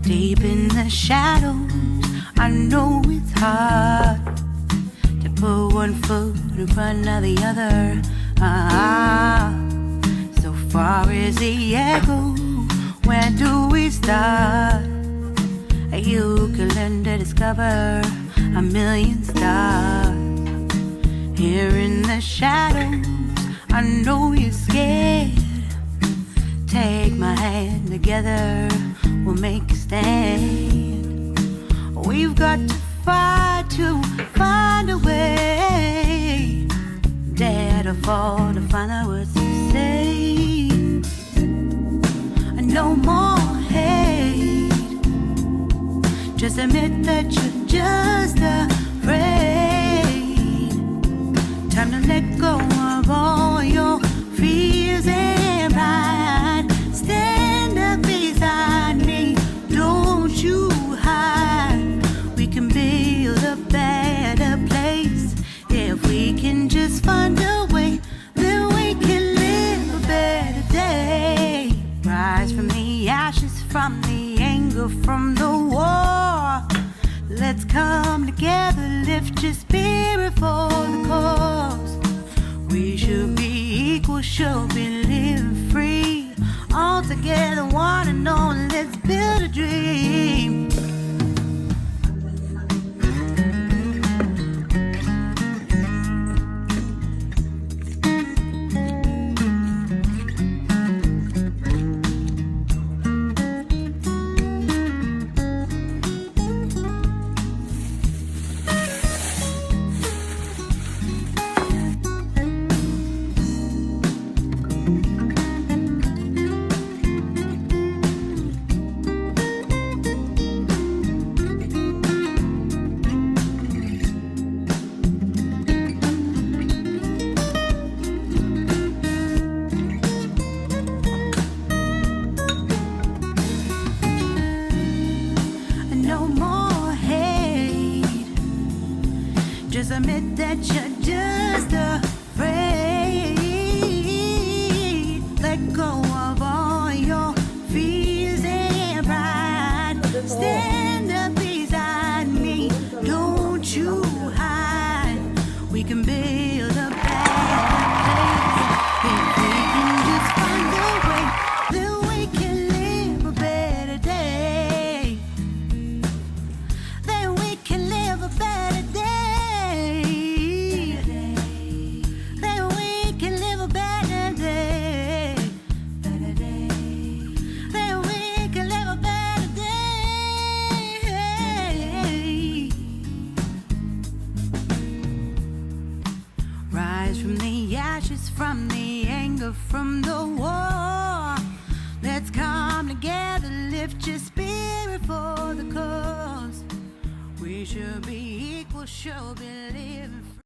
Deep in the shadows, I know it's hard to put one foot in front of the other. So far as the echo, where do we start? You can learn to discover a million stars. Here in the shadows, I know you're scared. Take my hand, together we'll make a stand. We've got to fight to find a way. Dare to fall to find out what to say. No more hate. Just admit that you're just afraid. Time to let go of all your fears and pride. Stand up beside me, don't you hide. We can build a better place. If we can just find a way, then we can live a better day. Rise from the ashes, from the anger, from the war. Let's come together, lift your spirit for the cause. We should be equal, should be living free. All together, one and all, let's build a dream. Just admit that you're just afraid. Let go of all your fears and pride. Stand up beside me, don't you hide. We can build a better place. If we can just find a way, then we can live a better day. Then we can live a better day. From the ashes, from the anger, from the war. Let's come together, lift your spirit for the cause. We should be equal, should be living free.